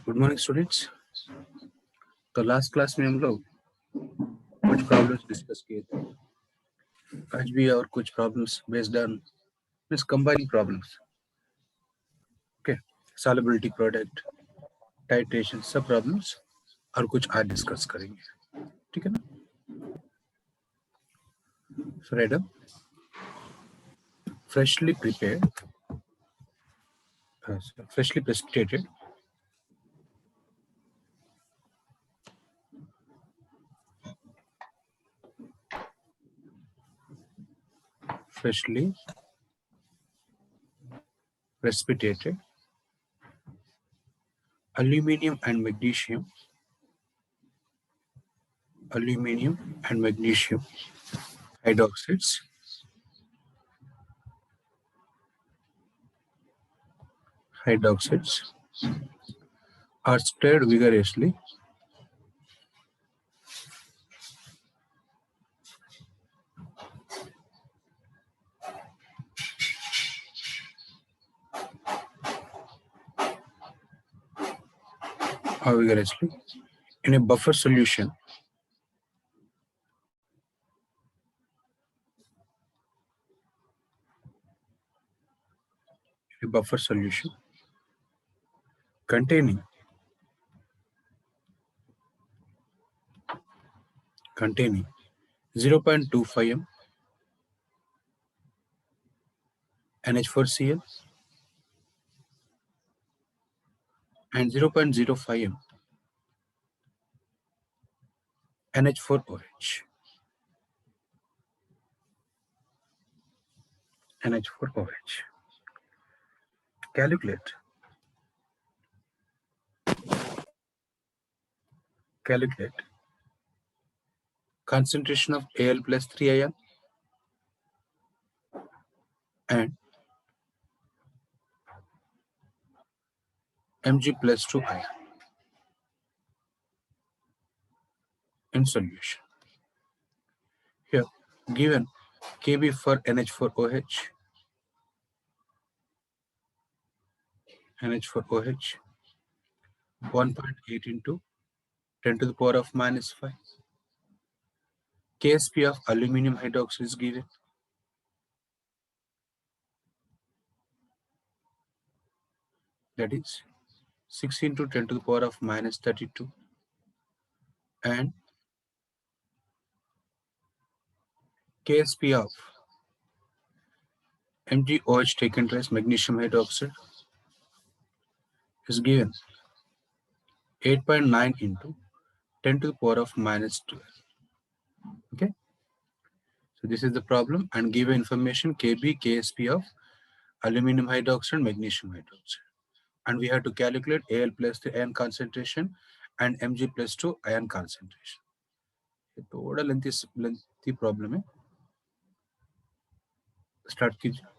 Good morning students. तो last class में हम लोग कुछ प्रॉब्लम्स डिस्कस किए थे। आज भी और कुछ problems based on means combining problems, okay, solubility product, titration, सब प्रॉब्लम्स और कुछ आज डिस्कस करेंगे, ठीक है ना। So read up, freshly prepared, freshly precipitated aluminium and magnesium hydroxides are stirred vigorously in a buffer solution containing 0.25 m NH4Cl and 0.05 m NH4OH. Calculate concentration of Al plus 3 ion and Mg plus 2 ion in solution. Here given Kb for NH4OH 1.8 into 10 to the power of minus 5 Ksp of aluminum hydroxide is given. That is 6 into 10 to the power of minus 32. And Ksp of MgOH taken as magnesium hydroxide is given 8.9 into 10 to the power of minus 12. Okay. So this is the problem, and given information Kb, Ksp of aluminum hydroxide, magnesium hydroxide. And we have to calculate Al plus 2 ion concentration and Mg plus 2 ion concentration. ये थोड़ा lengthy problem है. Start कीजिए.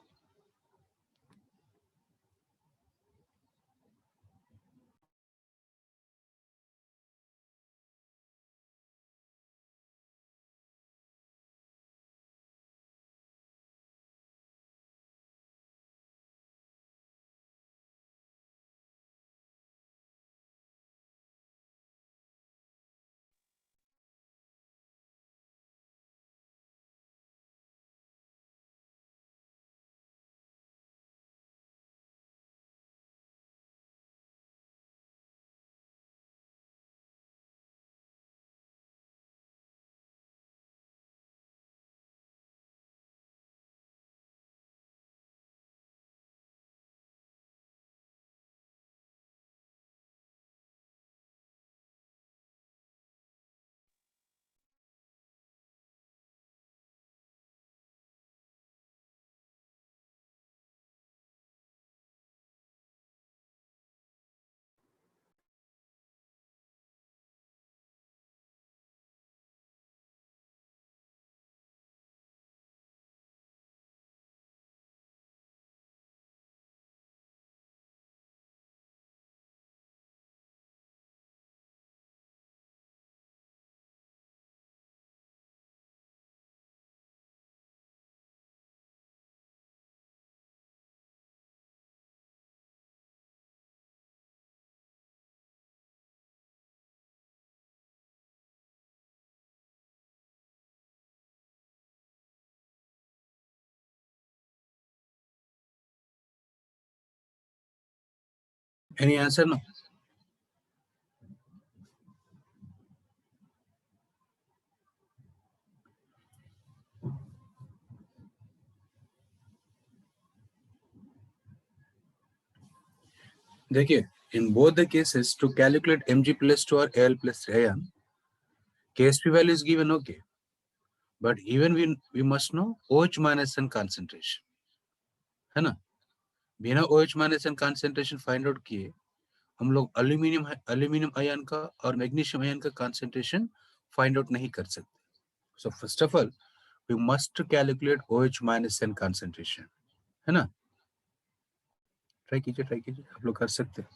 Any answer? No. देखिए, in both the cases, to calculate Mg plus 2 or Al plus 3 ion, Ksp value is given, okay. But even we must know OH minus and concentration. है ना? बिना OH minus and concentration find out किए हम लोग aluminium ion का और magnesium ion का concentration find out नहीं कर सकते. So first of all, we must calculate OH minus and concentration. है ना? ट्राई कीजिए आप लोग कर सकते हैं.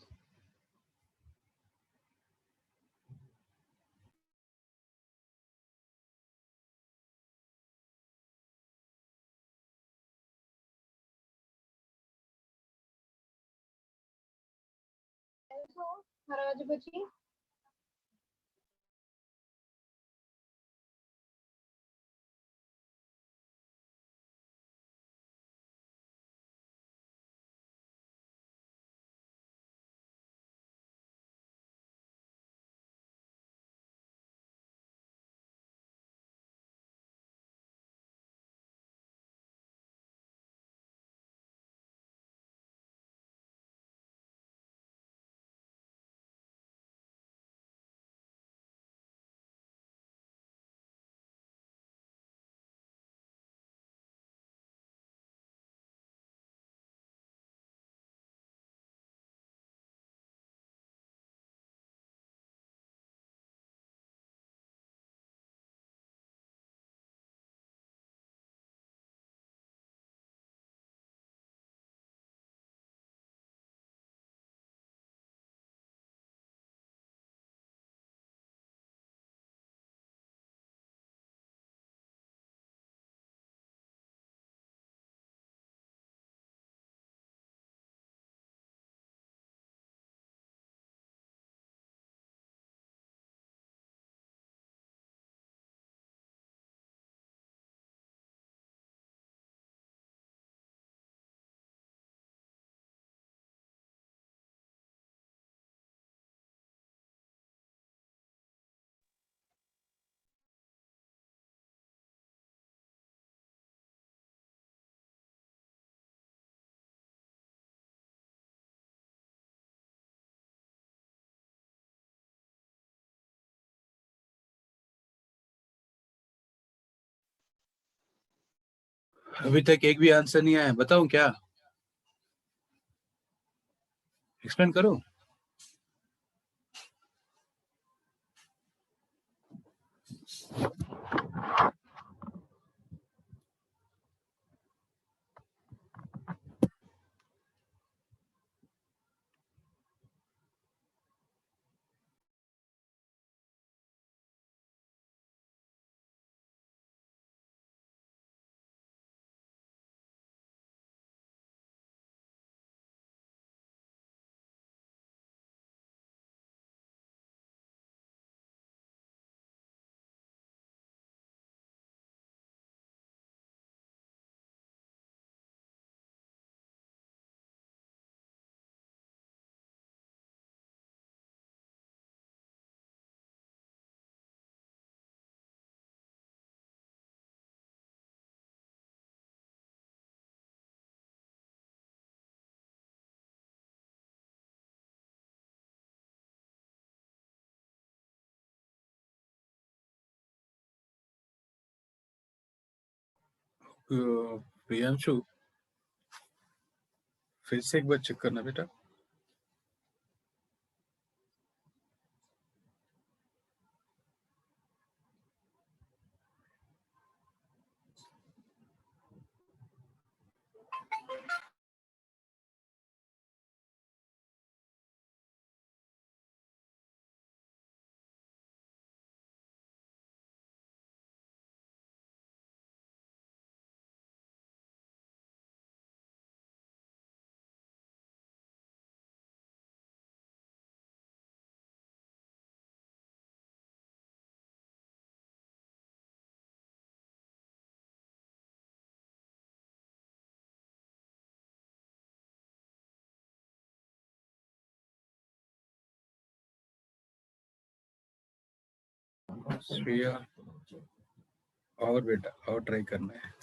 अभी तक एक भी आंसर नहीं आया, बताऊं क्या? एक्सप्लेन करो। प्रियांशु, फिर से एक बार चेक करना बेटा। श्रेया, और बेटा और ट्राई करना है।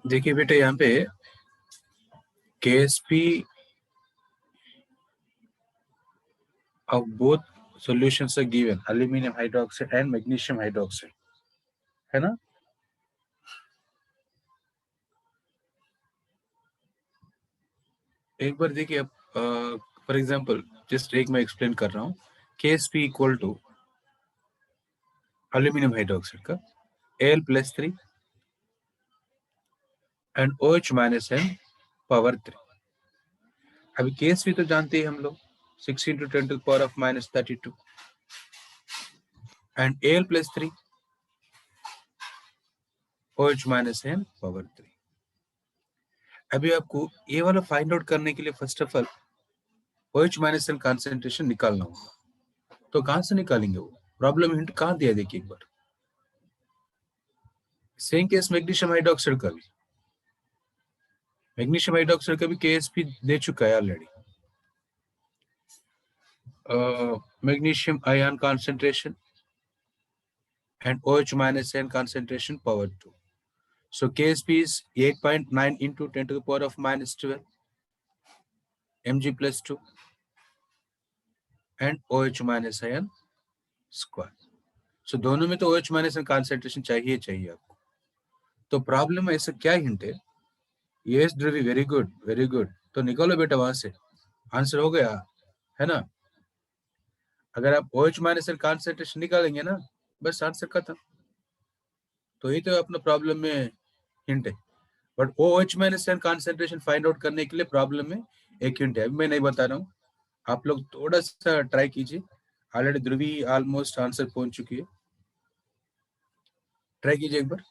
देखिए बेटा, यहाँ पे KSP of both solutions are given, aluminum hydroxide and magnesium hydroxide, है ना? एक बार देखिए, अब फॉर एग्जांपल जस्ट एक मैं एक्सप्लेन कर रहा हूँ। KSP equal to aluminum hydroxide का Al+3 and OH minus n power 3। अभी KSP तो जानते ही हम लोग 6 into 10 to the power of minus 32 and Al+3 OH minus n power 3। अभी आपको ये वाला फाइंड आउट करने के लिए first of all OH minus n concentration निकालना होगा। तो कहां से निकालेंगे वो? प्रॉब्लम हिंट कहां दिया देखिए एक बार। सेम केस मैग्नीशियम हाइड्रोक्साइड का भी मैग्नीशियम हाइड्रोक्साइड का भी केएसपी दे चुका है already. Magnesium ion concentration and OH minus ion concentration power 2. So KSP is 8.9 into 10 to the power of minus 12 mg plus 2 and OH minus ion square. So दोनों में तो OH minus ion concentration चाहिए आपको. तो problem में ऐसा क्या hint है? यस ध्रुवी, वेरी गुड. तो निकालो बेटा वहां से, आंसर हो गया है ना. अगर आप OH माइनस कॉन्सेंट्रेशन निकालेंगे ना, बस आंसर खत्म. तो ये तो अपना प्रॉब्लम में हिंट है. But OH minus concentration find out करने के लिए प्रॉब्लम में एक हिंट है. मैं नहीं बता रहा हूँ, आप लोग थोड़ा सा ट्राई कीजिए. ऑलरेडी ध्रुवी ऑलमोस्ट आंसर पहुंच चुकी है. ट्राई कीजिए एक बार.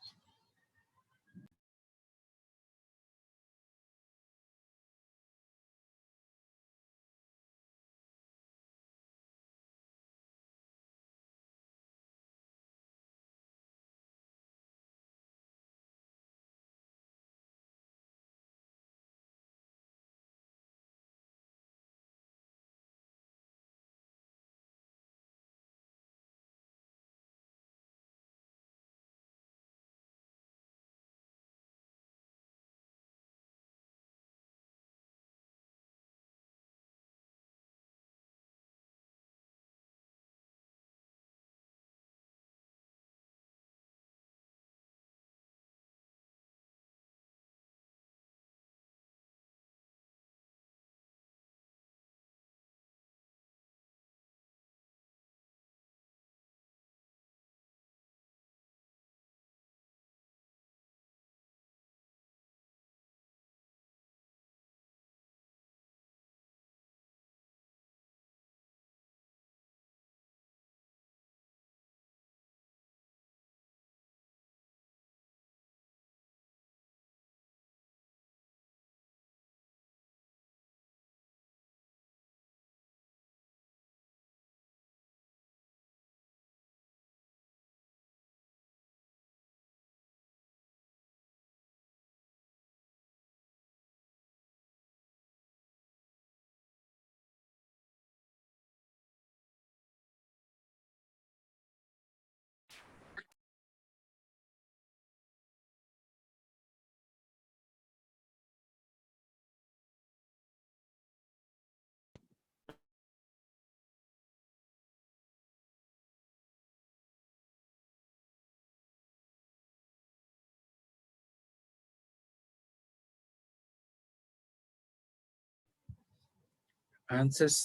आंसर्स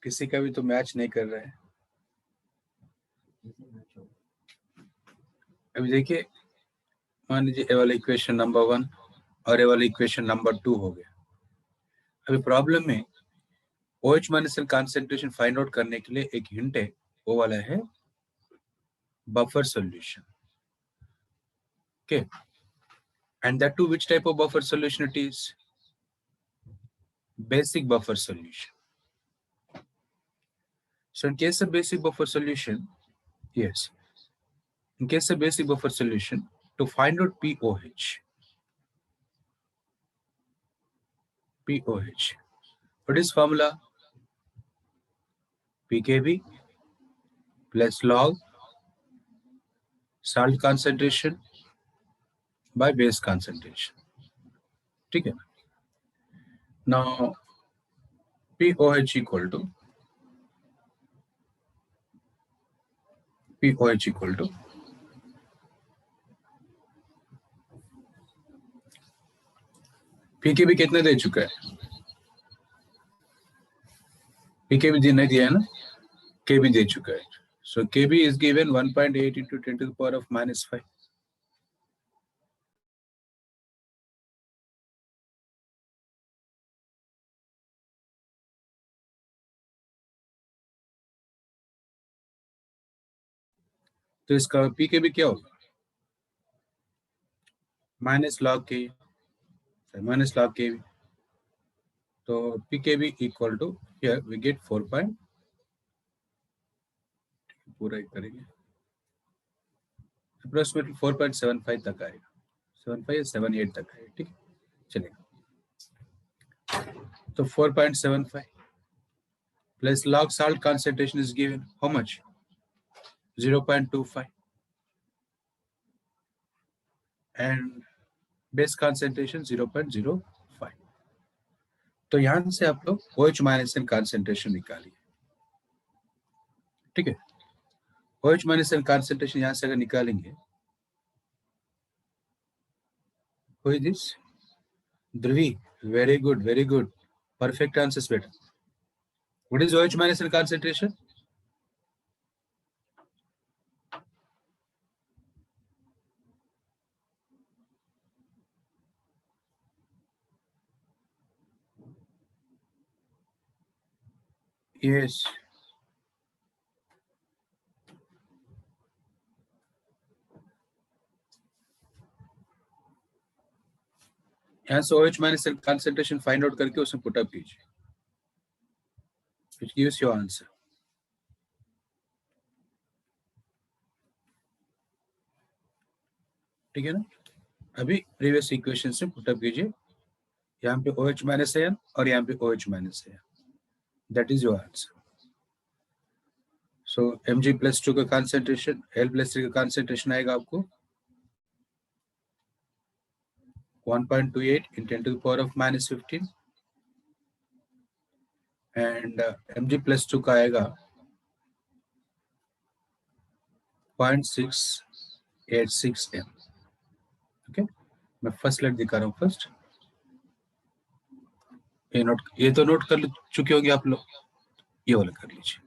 किसी का भी तो मैच नहीं कर रहा है. अभी देखिए, मान लीजिए ए वाला इक्वेशन नंबर 1 और ए वाला इक्वेशन नंबर 2 हो गया. अभी प्रॉब्लम में OH minus concentration find out करने के लिए एक हिंट है, वो वाला है buffer solution. Okay, and that too which type of buffer solution it is? Basic buffer solution. So in case of basic buffer solution, yes, in case of basic buffer solution, to find out POH, what is formula? pKb plus log salt concentration by base concentration. ठीक है. Now POH equal to pKb कितने दे चुका है? pKb नहीं दिया है ना, kb दे चुका है. So kb is given 1.8 into 10 to the power of minus 5. तो इसका pKb क्या होगा? Minus log kb. तो pKb equal to, here we get 4 point, पूरा करेंगे, अप्रोक्सीमेटली 4.75 तक आएगा. 75 या 78 तक आएगा. ठीक है, चलेगा. So 4.75 plus log salt concentration is given. How much? 0.25. And base concentration 0.05. तो यहां से आप लोग OH माइनस एन कॉन्सेंट्रेशन निकालिए. ठीक है. OH माइनस एन कॉन्सेंट्रेशन यहां से अगर निकालेंगे, who is this? Dhruvi, very good, very good. Perfect answers, better. What is OH minus in concentration? Yes. यहाँ से OH minus in concentration find out करके उसमें put up कीजिए. Which gives your answer. ठीक है ना? अभी previous equation से put up कीजिए. यहाँ पे OH minus है और यहाँ पे OH minus है. That is your answer. So Mg plus 2 का concentration, L plus 3 का concentration आएगा आपको 1.28 in 10 to the power of minus 15. And Mg plus 2 का आएगा 0.686 m. ओके, मैं फर्स्ट लेट दिखा रहा हूँ. फर्स्ट ये तो नोट कर चुके होंगे आप लोग. ये वाला कर लीजिए.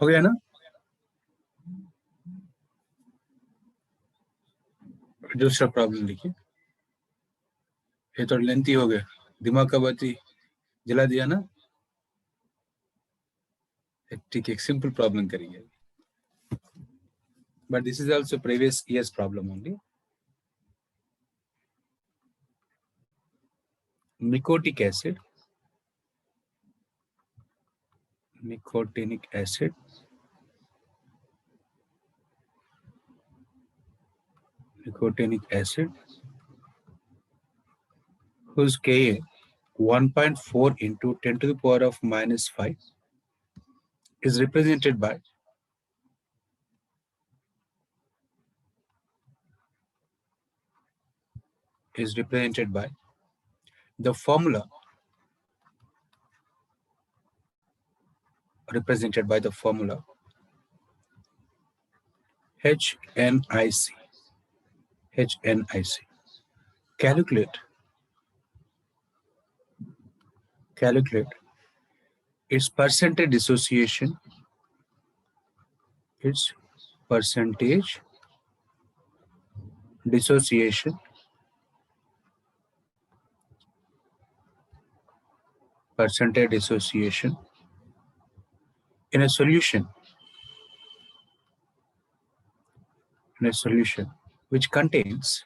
हो गया ना? दूसरा प्रॉब्लम लिखिए. ये तो लेंथी हो गया. दिमाग का बत्ती जला दिया ना. ठीक है, एक सिंपल प्रॉब्लम करेंगे. But this is also previous years problem only. Nicotinic acid, nicotinic acid, whose Ka 1.4 into 10 to the power of minus 5 is represented by the formula HNIC. Calculate its percentage dissociation, percentage dissociation in a solution which contains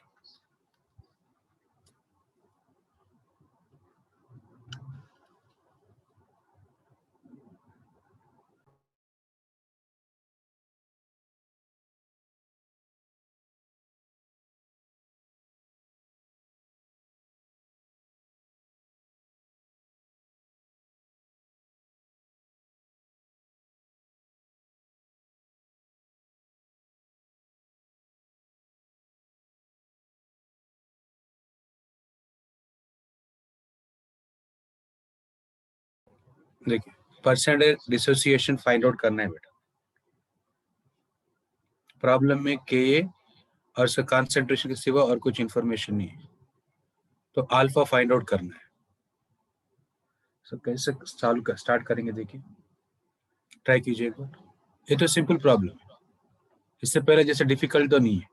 देखिए percentage dissociation find out करना है बेटा। Problem में के और उसका concentration के सिवा और कुछ इंफॉर्मेशन नहीं है, तो अल्फा फाइंड आउट करना है। कैसे सॉल्व कर स्टार्ट करेंगे, देखिए ट्राई कीजिए एक बार। ये तो सिंपल प्रॉब्लम है, इससे पहले जैसे डिफिकल्ट तो नहीं है,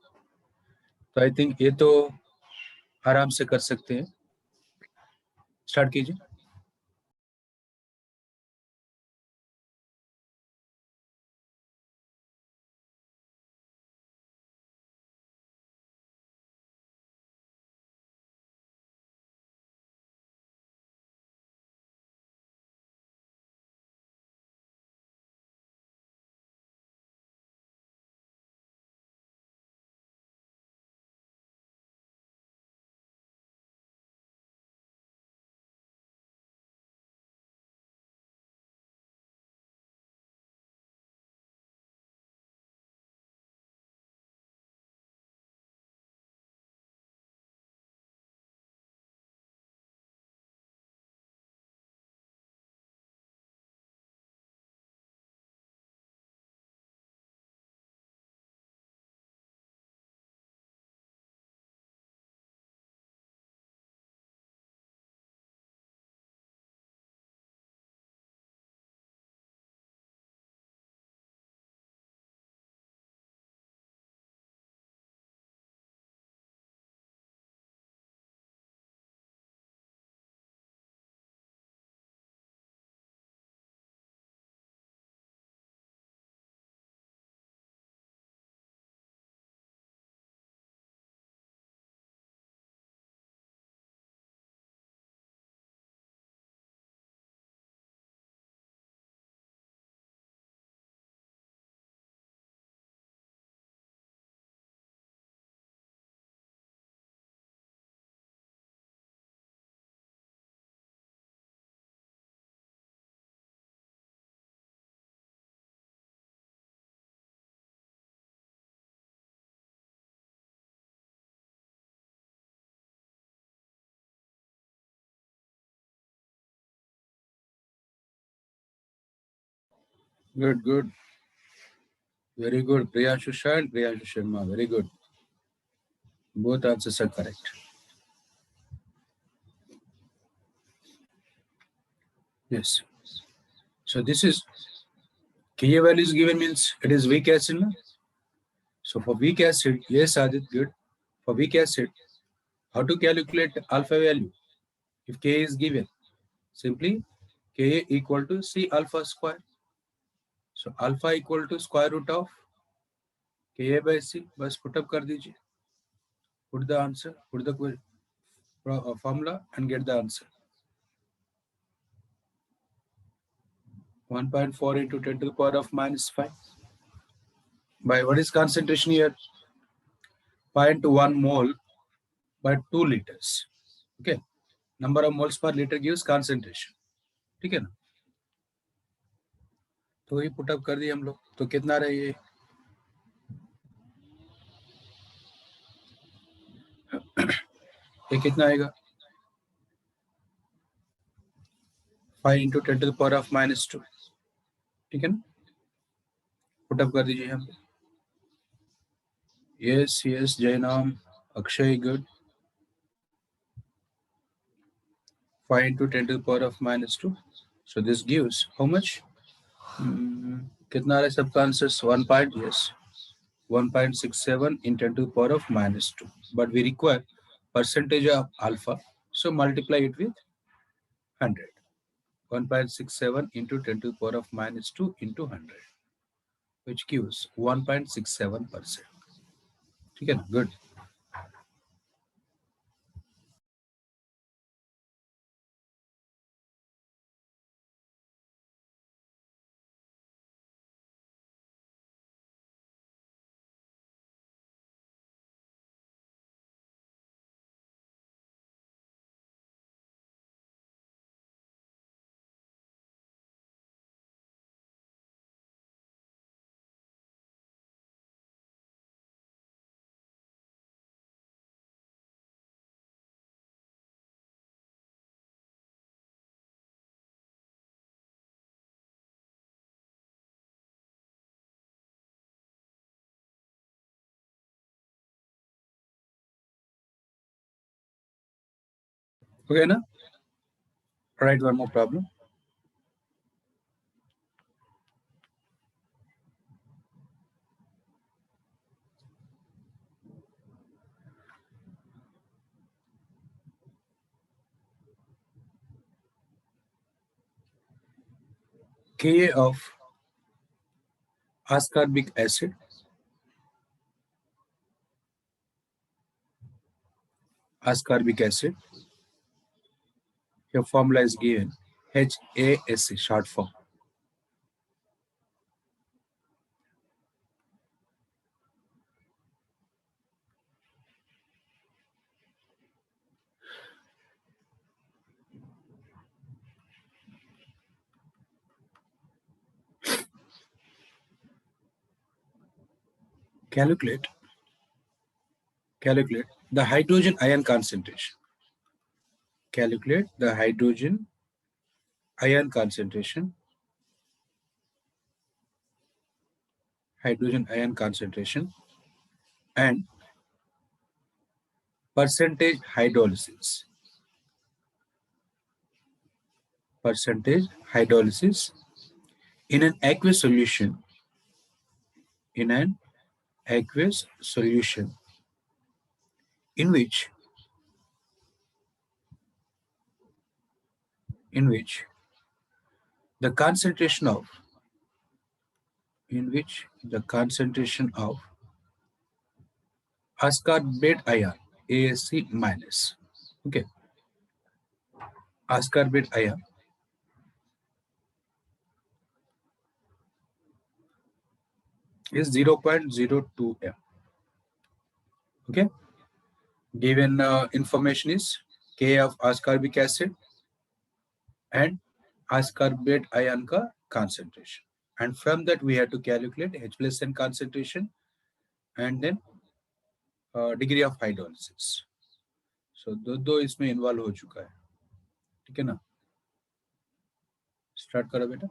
तो आई थिंक ये तो आराम से कर सकते हैं। स्टार्ट कीजिए। Good good, very good. Priyanshu Shah, Priyanshu Sharma, very good. Both answers are correct. Yes. So this is Ka value is given means it is weak acid. No? So for weak acid, yes, Adit, good. For weak acid, how to calculate alpha value? If Ka is given, simply Ka equal to C alpha square. So alpha equal to square root of Ka by C. बस put up कर दीजिए. Put the answer, put the formula and get the answer. 1.4 into 10 to the power of minus 5. By what is concentration here? 0.1 mole by 2 liters. Okay. Number of moles per liter gives concentration. ठीक है ना? तो ये put up कर दिए हम लोग, तो कितना रहे ये कितना आएगा? 5 into 10 to the power of minus 2. ठीक है ना? पुटअप कर दीजिए यहाँ पे. Yes, yes, Jainam, Akshay, good. 5 into 10 to the power of minus 2. So this gives how much? कितना रहे सबका answer? 1 point, yes. 1.67 in 10 to the power of minus 2. But we require percentage of alpha. So multiply it with 100. 1.67 into 10 to the power of minus 2 into 100, which gives 1.67%. ठीक है ना? Good. Okay, na? Write one more problem. Ka of ascorbic acid your formula is given HASC short form. Calculate the hydrogen ion concentration. Calculate the hydrogen ion concentration and percentage hydrolysis in an aqueous solution in which the concentration of ascorbate ion ASC minus, okay, ascorbate ion is 0.02 m. Okay, given information is Ka of ascorbic acid and ascorbate ion ka concentration, and from that we have to calculate H plus N concentration and then degree of hydrolysis. So दो इसमें involve हो चुका है, ठीक है ना? Start करो बेटा.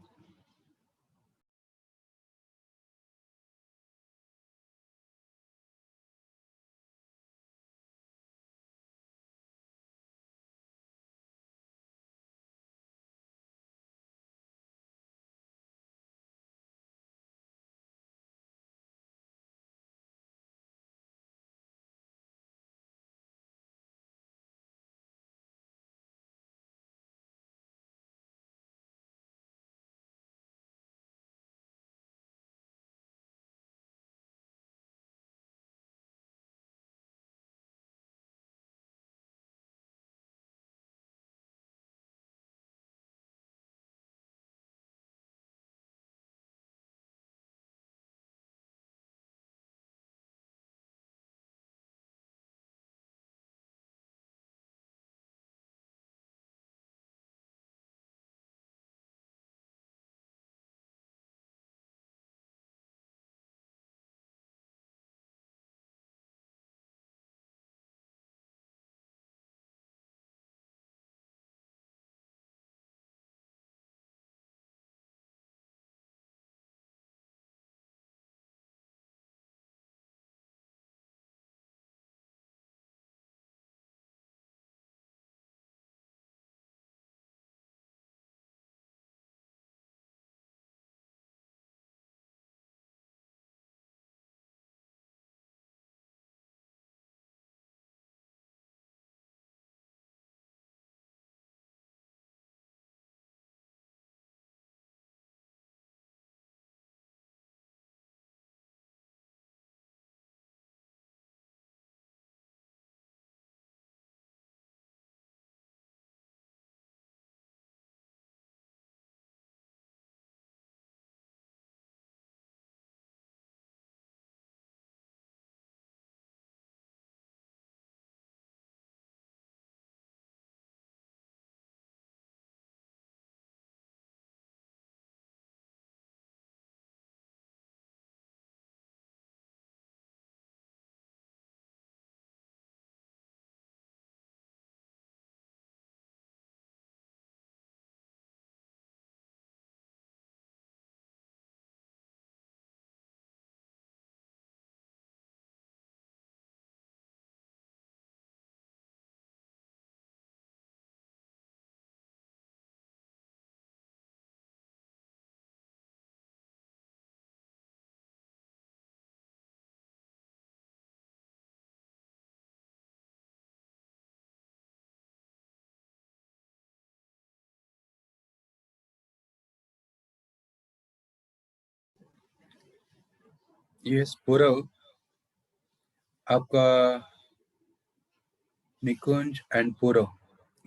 यस पूरव, आपका Nikunj and Purav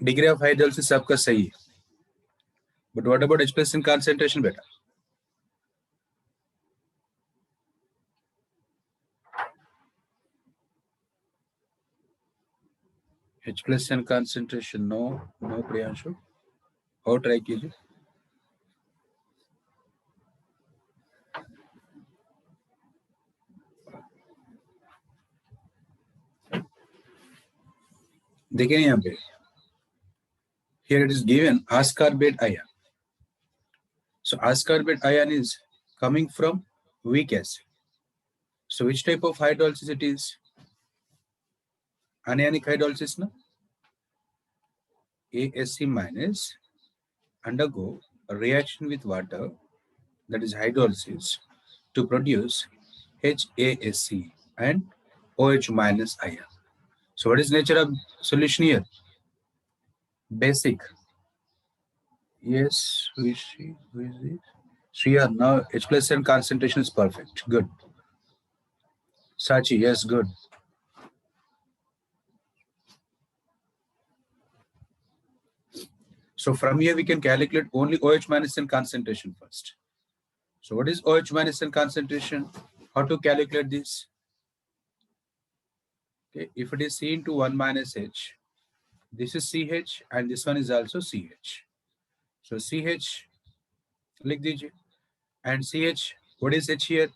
degree of hydrolysis आपका सही है, but what about H plus ion concentration बेटा? H plus ion concentration no, no Priyanshu, और ट्राई कीजिए। देखिए यहाँ पे, here it is given ascorbate ion. So ascorbate ion is coming from weak acid. So which type of hydrolysis it is? Anionic hydrolysis, no? ASC minus undergo a reaction with water, that is hydrolysis, to produce HASC and OH minus ion. So what is nature of solution here? Basic. Yes, we see. Who is this? Shriya, now H plus N concentration is perfect. Good. Sachi, yes, good. So from here we can calculate only OH minus N concentration first. So what is OH minus N concentration? How to calculate this? Okay, if it is C into 1 minus H, this is CH and this one is also CH. So CH, लिख दीजिए, and CH, what is H here?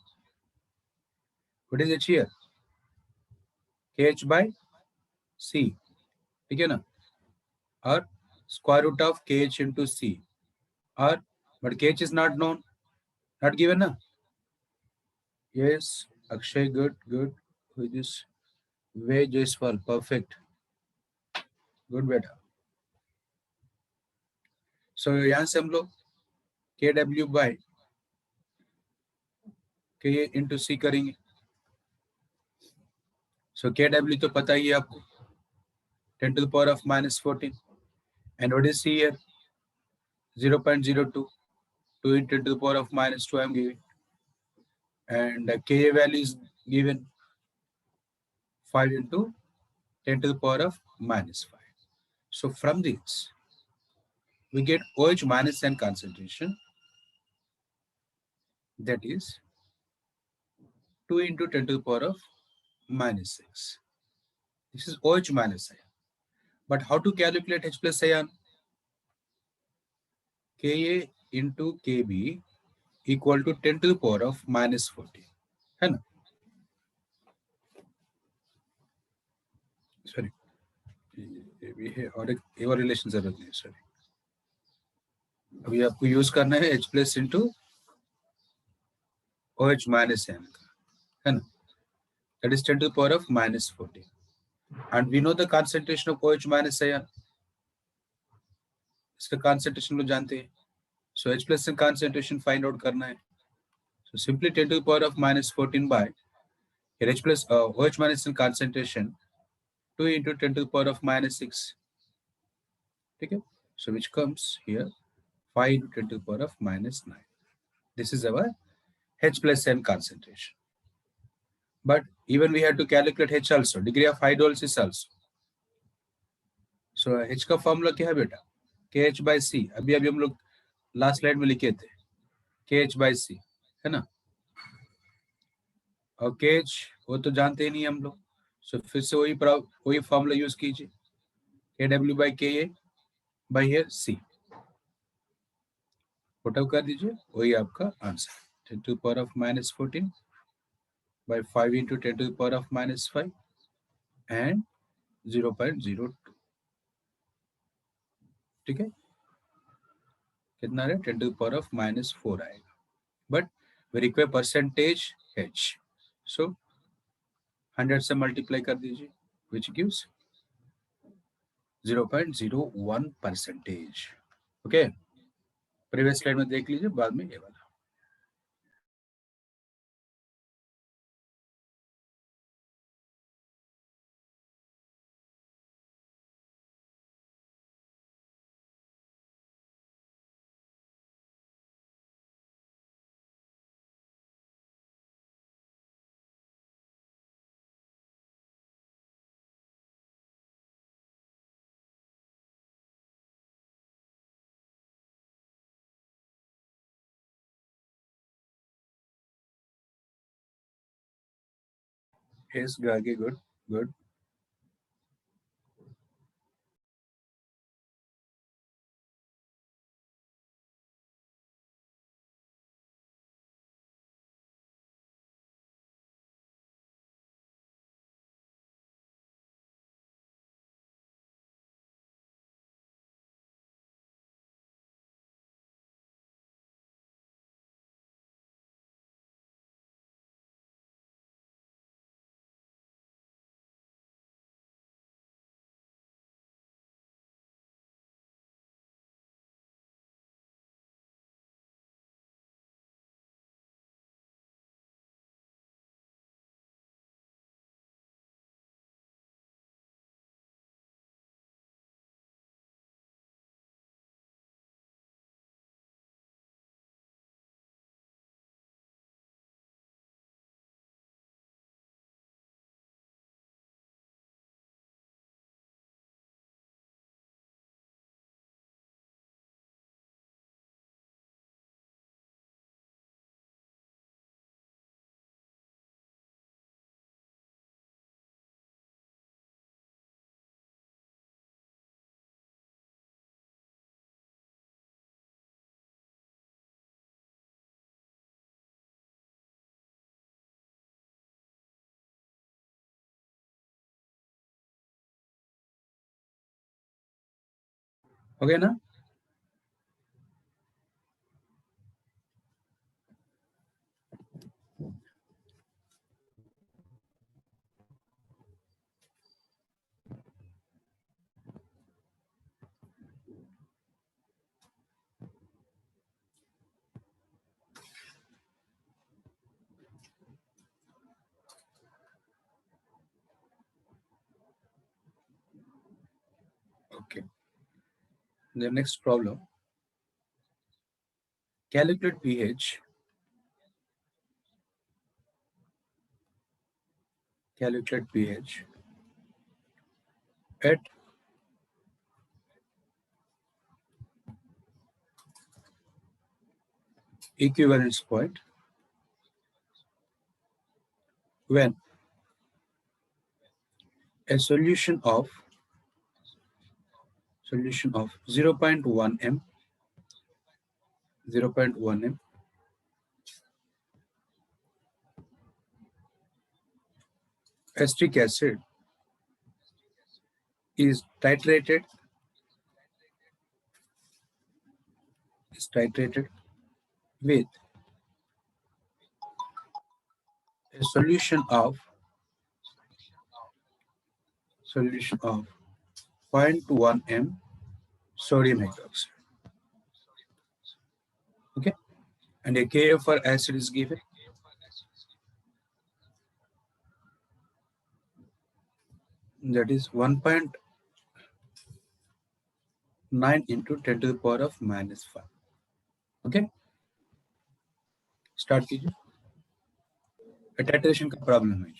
What is H here? KH by C, ठीक है ना? Or square root of KH into C, or but KH is not known, not given na? Yes, Akshay, good, good. Who is this? Way Jaiswal, perfect. Good बेटा. So यहाँ से हम लोग KW by K into C करेंगे. So KW तो पता ही है आपको, 10 to the power of minus 14. And what is C here? 0.02. 2 into 10 to the power of minus 2 I am giving. And Ka value is given 5 into 10 to the power of minus 5. So from this, we get OH minus N concentration, that is 2 into 10 to the power of minus 6. This is OH minus ion. But how to calculate H plus ion? Ka into Kb equal to 10 to the power of minus 14. है ना? Sorry. ये है और एक relation जरूरत नहीं है, sorry. अभी आपको यूज करना है H plus into OH minus N का, है ना? That is 10 to the power of minus 14. And we know the concentration of OH minus ion. इसका concentration लोग जानते हैं. So H plus N concentration find out करना है. So simply 10 to the power of minus 14 by here H plus OH minus N concentration 2 into 10 to the power of minus 6. Okay, so which comes here 5 into 10 to the power of minus 9. This is our H plus N concentration. But even we have to calculate H also, degree of hydrolysis also. So H का formula क्या है बेटा? KH by C. अभी हम लोग last slide में लिखे थे, KH by C, है ना? और KH वो तो जानते ही नहीं हम लोग. So फिर से वही फॉर्मूला यूज कीजिए, KW by KA by here C. Put up कर दीजिए, वही आपका answer, 10 to the power of minus 14 by 5 into 10 to the power of minus 5 and 0.02. ठीक है, कितना है? 10 to the power of minus 4 आएगा. But we require percentage H, so 100 से मल्टीप्लाई कर दीजिए, which gives 0.01%. Okay, previous slide में देख लीजिए, बाद में ये वाला. Yes, Gargi, good, good. Okay, na? Okay. The next problem. Calculate pH. Calculate pH at equivalence point when a solution of 0.1 m 0.1 m acetic acid is titrated with a solution of 0.1 m sodium hydroxide. Okay, and a Kf for acid is given. That is 1.9 into 10 to the power of -5. Okay, start कीजिए. Titration का problem है.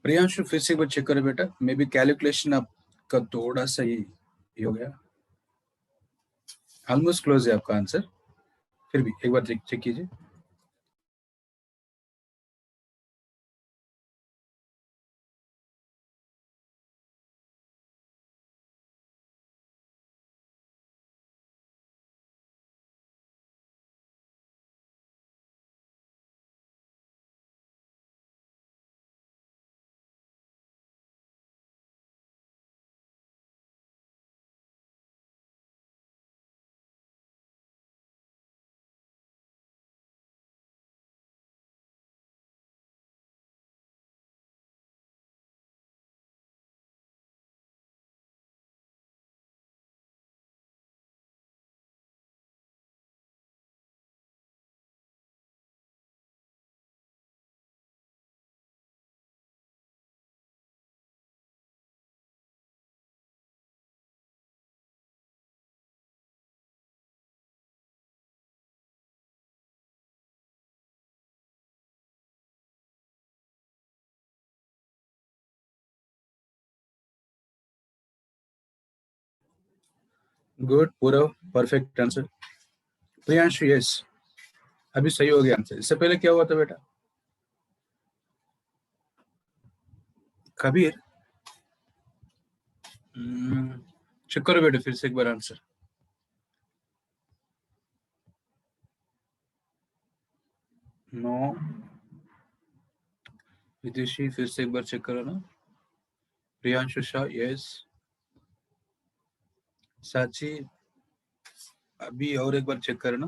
प्रियांशु फिर से एक बार check करो बेटा, may be calculation आपका थोड़ा सा ही हो गया, ऑलमोस्ट क्लोज है आपका आंसर, फिर भी एक बार चेक कीजिए। गुड, पूरा परफेक्ट आंसर। प्रियांशु यस, अभी सही हो गया आंसर। इससे पहले क्या हुआ था बेटा? कबीर, चेक करो बेटा फिर से एक बार आंसर। नो, विदेशी फिर से एक बार चेक करो ना। प्रियांशु शाह यस, साची अभी और एक बार चेक करो ना।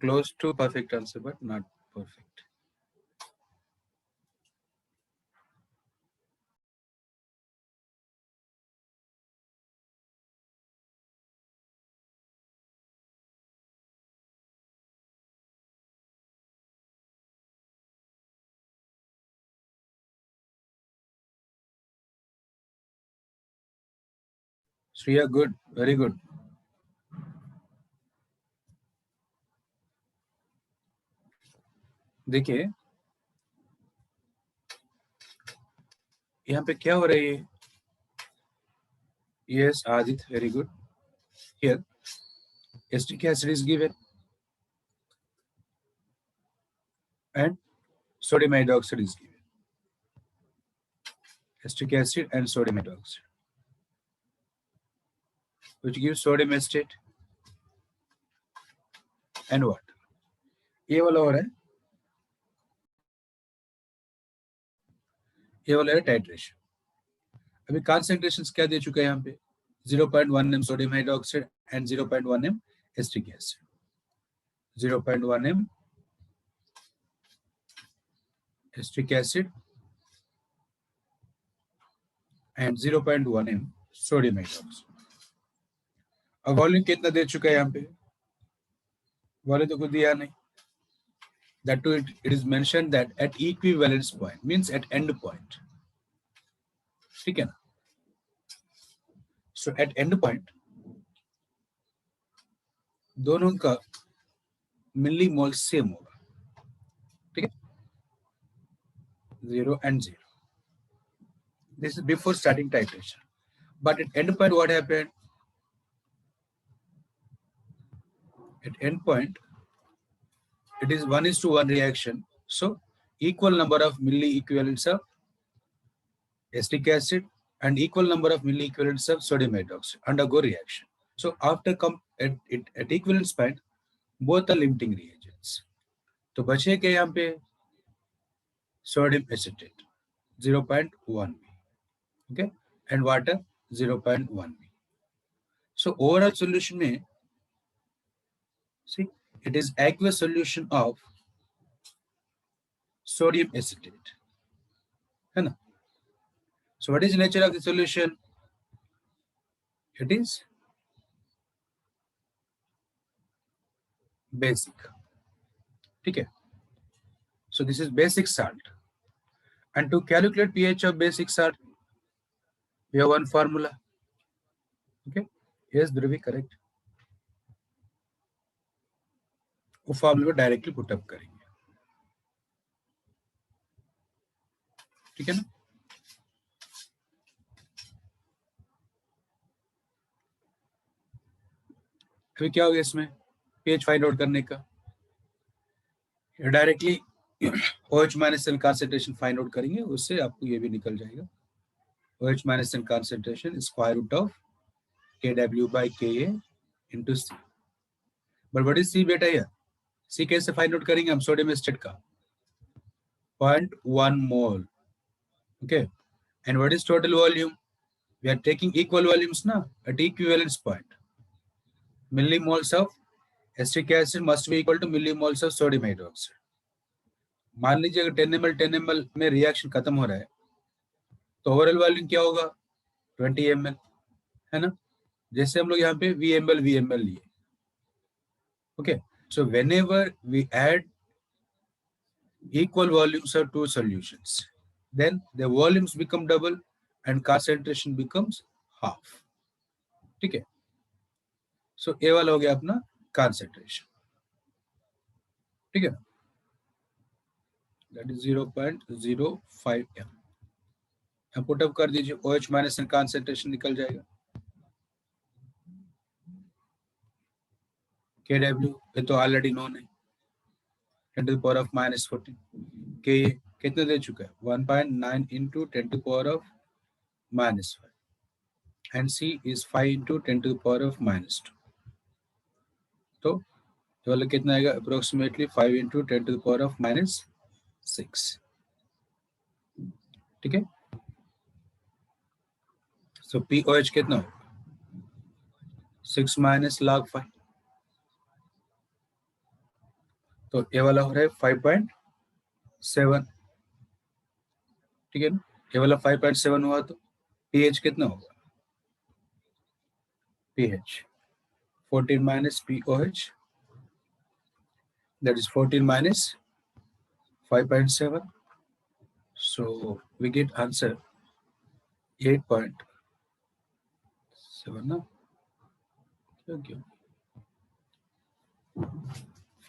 Close to perfect answer but not perfect. Shreya good, very good. देखिए यहाँ पे क्या हो रही है? Yes Aadit, very good. Here acetic acid is given and sodium hydroxide is given. Acetic acid and sodium hydroxide, which gives sodium acetate and what? ये वाला हो रहा है, ये वाला है टाइट्रेशन। अभी कॉन्सेंट्रेशन क्या दे चुका है यहाँ पे? 0.1 m sodium hydroxide and 0.1 m acetic acid. 0.1 m acetic acid and 0.1 m sodium hydroxide. अब वॉल्यूम कितना दे चुका है यहाँ पे? वॉल्यूम तो कुछ दिया नहीं। That too, it is mentioned that at equivalence point means at end point. ठीक है ना? So at end point दोनों का मिली मोल सेम होगा, ठीक है? 0 and 0. This is before starting titration. But at end point, what happened? At end point, it is 1:1 reaction. So equal number of milli equivalents of acetic acid and equal number of milli equivalents of sodium hydroxide undergo reaction. So after at equivalence point, both are limiting reagents. तो बचे के यहाँ पे sodium acetate 0.1 b, okay, and water 0.1 b. So overall solution में, see, it is aqueous solution of sodium acetate, है ना? So what is the nature of the solution? It is basic, ठीक है? So this is basic salt, and to calculate pH of basic salt, we have one formula. Okay, yes Dhruvi, correct. वो formula directly put up करेंगे। ठीक है ना। अभी क्या हो गया इसमें, pH फाइंड आउट करने का, directly OH minus n concentration find out करेंगे, उससे आपको ये भी निकल जाएगा। OH minus n concentration square root of Kw by Ka into C। But what is C बेटा यार? C कैसे फाइंड आउट करेंगे हम? सोडियम एसिटेट का 0.1 mole. Okay, and what is total volume? We are taking equal volumes ना at equivalence point. Millimoles of acetic acid must be equal to millimoles of sodium hydroxide. मान लीजिए अगर 10 ml 10 ml में reaction खत्म हो रहा है तो ओवरऑल वॉल्यूम क्या होगा? 20 ml, है ना। जैसे हम लोग यहाँ पे VML लिए। Okay, so whenever we add equal volumes of two solutions, then the volumes become double and concentration becomes half। ठीक है, सो ए वाला हो गया अपना concentration। ठीक है, दैट इज 0.05 m। अब पुट अप कर दीजिए, OH माइनस concentration निकल जाएगा। Kw ये तो ऑलरेडी नोन है, 10 to the power of -14। Ka कितने दे चुका है? 1.9 into 10 to the power of -5, and C is 5 into 10 to the power of -2। तो ये वाला कितना आएगा? Approximately 5 into 10 to the power of -6। ठीक है, सो POH कितना होगा? 6 minus log 5। तो ये वाला हो रहा है 5.7। ठीक है ना, ये वाला 5.7 हुआ तो pH कितना होगा? pH 14 minus POH, that is 14 minus 5.7, so we get answer 8.7 ना, क्यों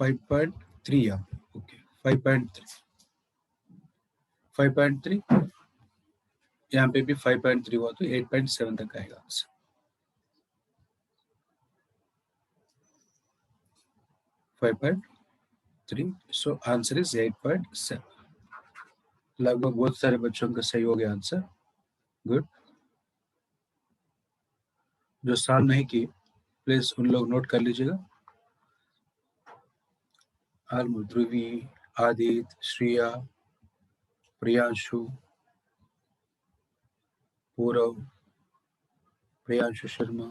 5.3 यहाँ पे, ओके 5.3 यहाँ पे भी 5.3 हुआ तो 8.7 तक आएगा आंसर। 5.3, so answer is 8.7। लगभग बहुत सारे बच्चों का सही हो गया आंसर। गुड। जो सॉल्व नहीं की प्लीज उन लोग नोट कर लीजिएगा। Dhruvi, Aditya, Shriya, Priyanshu, Purav, Priyanshu Sharma.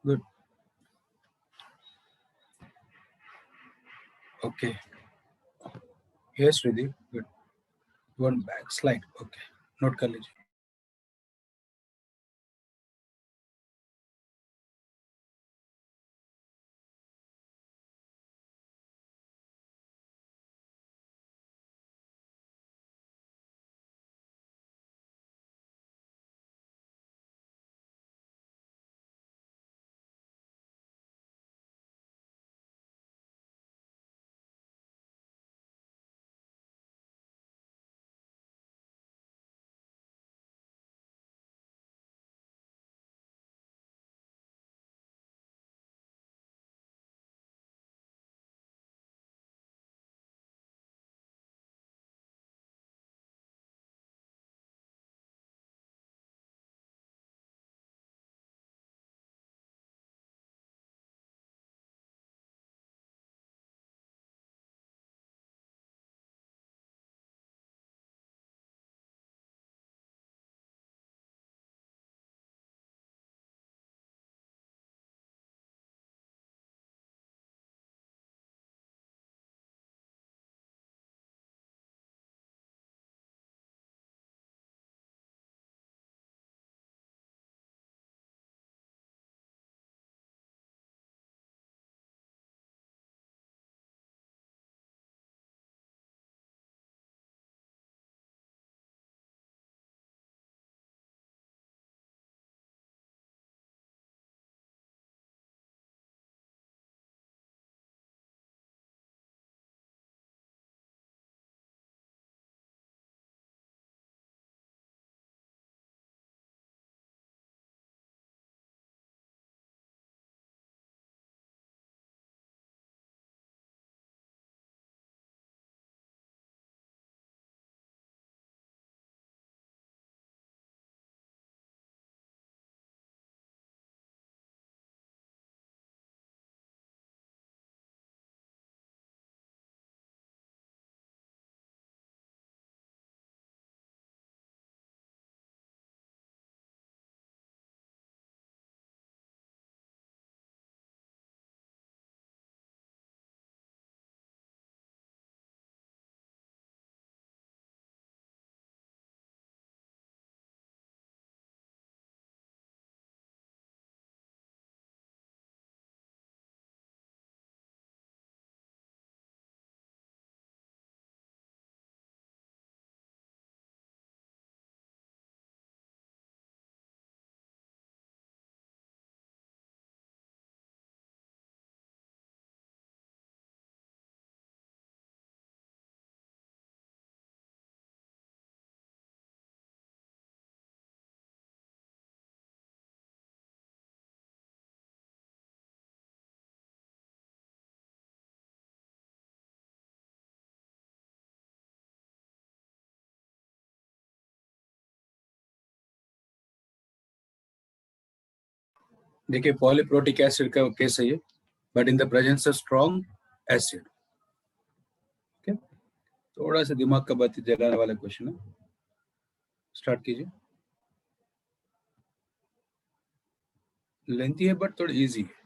Good, okay. Yes Riddhi, good. One back slide, okay, note कर लीजिए। देखिए पॉलीप्रोटिक एसिड का केस है ये, but in the presence of strong acid. Okay, थोड़ा सा दिमाग का बत्ती जलाने वाला क्वेश्चन है, स्टार्ट कीजिए। लेंथी है बट थोड़ा इजी है।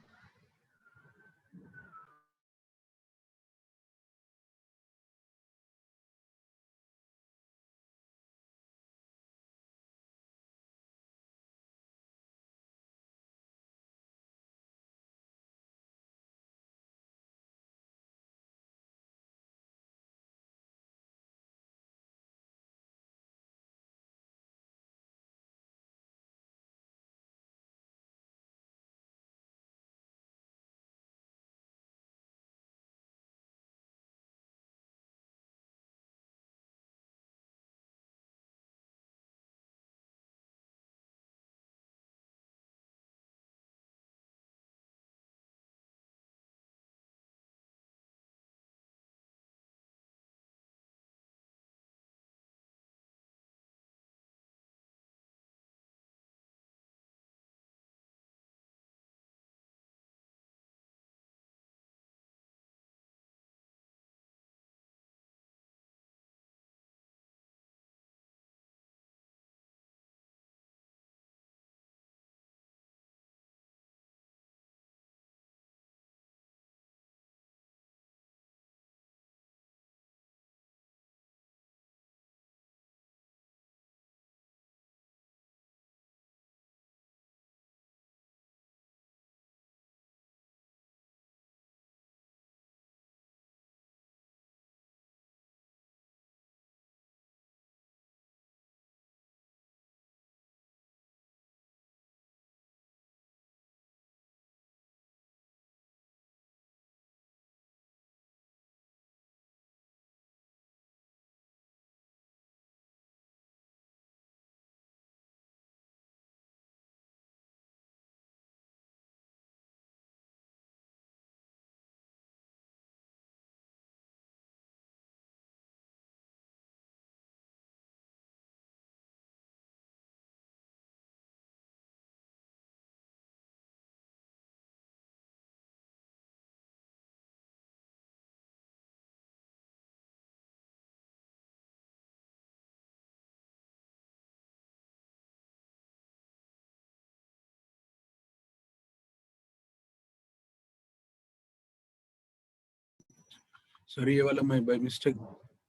सॉरी, ये वाला मैं बाय मिस्टेक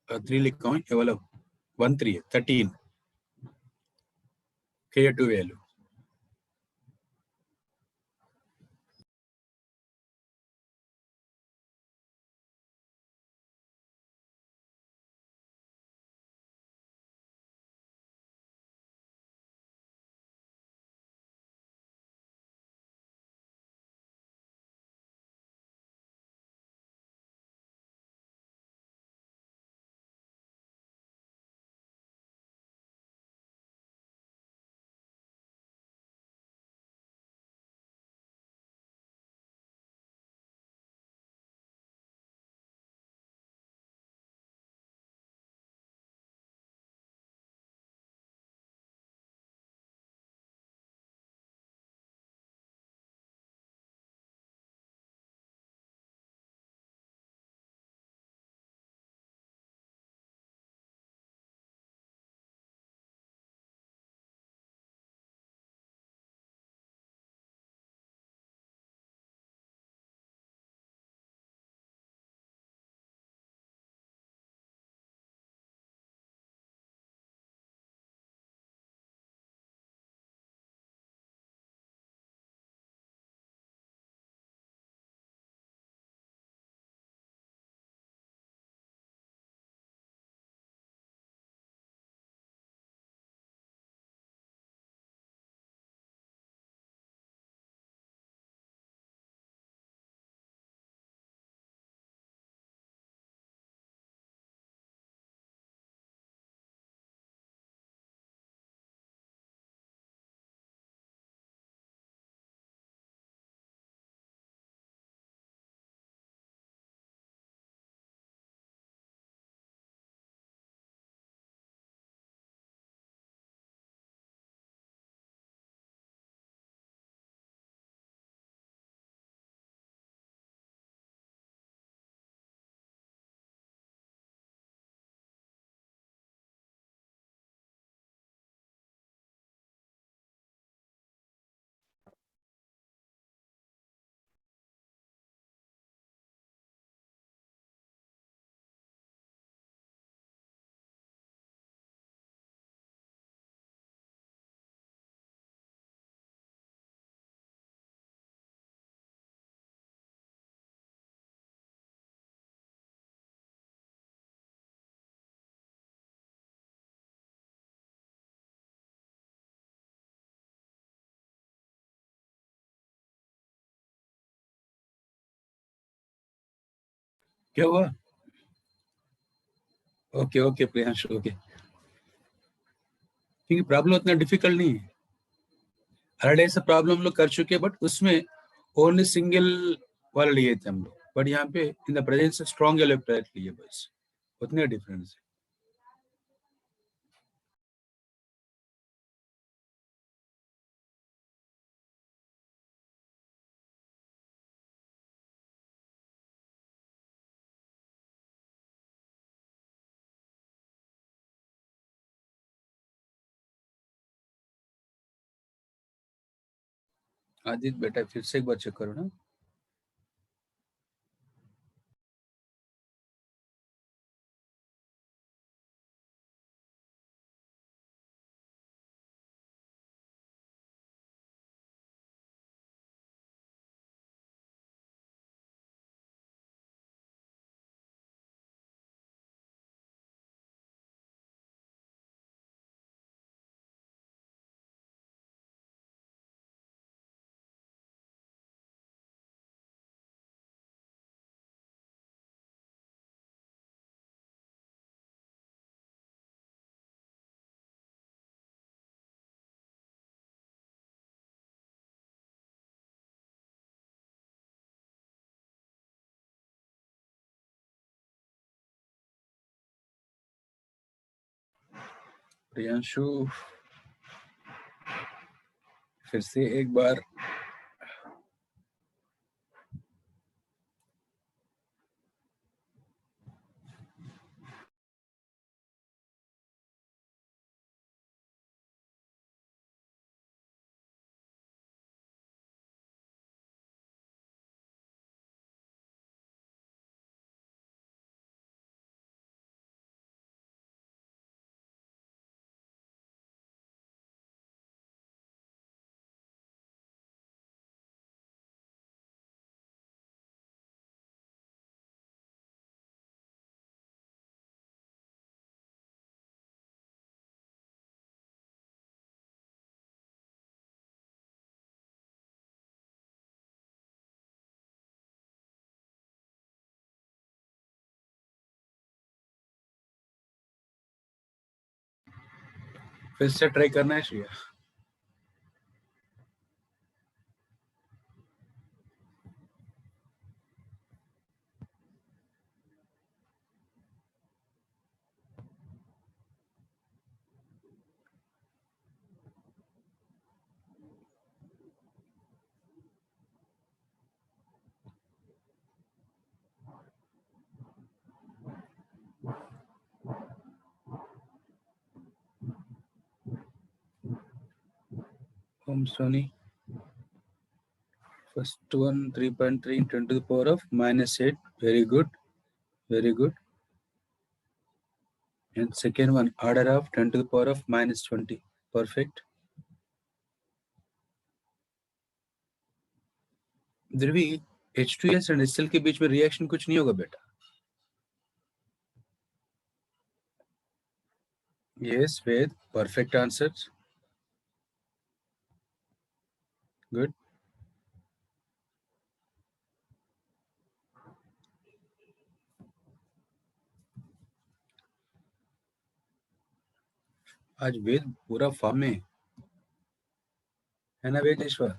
3 लिखा हूँ, ये वाला 1 3 है, 13 K2 वैल्यू। क्या हुआ? Okay okay Priyansh, okay. क्योंकि प्रॉब्लम उतना डिफिकल्ट नहीं है, ऑलरेडी ऐसा प्रॉब्लम हम लोग कर चुके हैं, बट उसमें ओनली सिंगल वाला लिए थे हम लोग, बट यहाँ पे इन द प्रेजेंस स्ट्रॉन्ग इलेक्ट्रोलाइट लिए बस, उतने डिफरेंस है। आदित्य बेटा फिर से एक बार चेक करो ना। प्रियांशु फिर से एक बार। फिर से ट्राई करना है श्रेया। ओम Soni, first one 3.3 10 to the power of -8, very good, very good. And second one order of 10 to the power of -20, perfect. Dhruvi, H2S and SL के बीच में रिएक्शन कुछ नहीं होगा बेटा। Yes Ved, perfect answer, good. आज वेद पूरा फॉर्म में है ना Vedeshwar?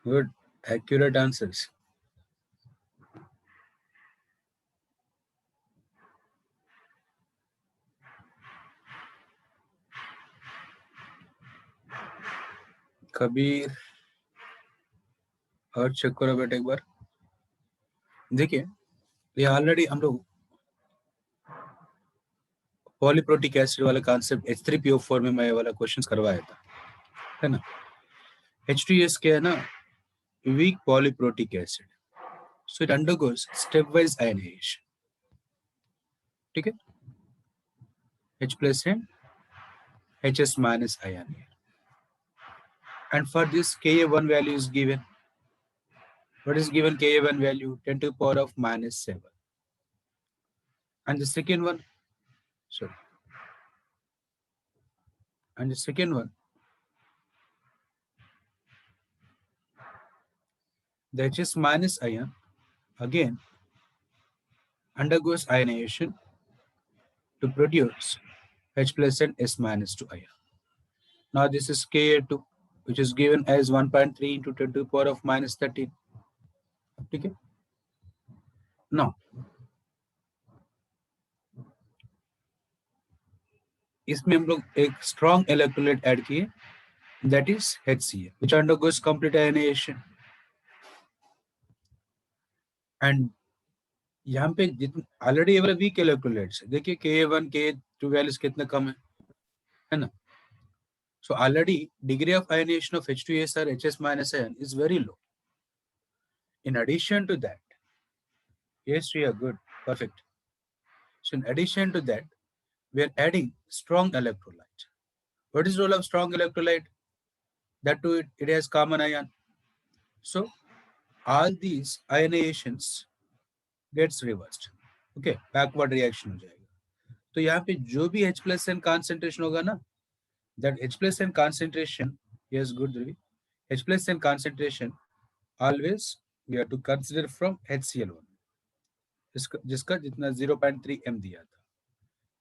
Good, accurate answers. Kabir, और चेक करो बेटा एक बार। देखिए, ये ऑलरेडी हम लोग पॉलीप्रोटिक एसिड वाला कॉन्सेप्ट H3PO4 में मैं वाला क्वेश्चन करवाया था, है ना। H2S क्या है ना, weak polyprotic acid, so it undergoes stepwise ionization, ठीक है। H plus and HS minus ion here, and for this Ka1 value is given. What is given? Ka1 value 10 to the power of -7, and the second one, sorry, and the second one, the HS minus ion again undergoes ionization to produce H plus and S minus 2 ion. Now this is Ka2, which is given as 1.3 into 10 to the power of minus 13. Okay. Now इसमें हम लोग एक strong electrolyte add किए, that is HCl, which undergoes complete ionization. And यहाँ पे जितने already available weak electrolytes देखिए Ka1 Ka2 values कितने कम है ना. So already degree of ionization of H2S or HS minus ion is very low. In addition to that, yes, we are good, perfect. So in addition to that, we are adding strong electrolyte. What is the role of strong electrolyte? That too, it has common ion. So all these ionizations gets reversed. Okay, backward reaction हो जाएगा. तो यहाँ पे जो भी H plus N concentration होगा ना, that H plus N concentration, yes, good, Dhruvi. H plus N concentration always we have to consider from HCl1, जिसका जितना 0.3 m दिया था.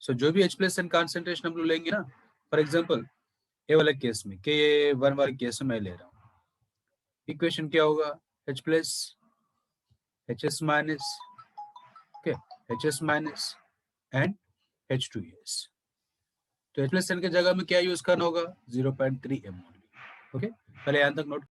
सो जो भी H plus N concentration हम लोग लेंगे ना, फॉर एग्जांपल ए वाले केस में Ka1 वाले केस में मैं ले रहा हूँ, इक्वेशन क्या होगा? H plus HS minus, okay, HS minus and H2S. तो H plus N के जगह में क्या यूज करना होगा? 0.3 m ओनली. ओके, पहले यहाँ तक नोट.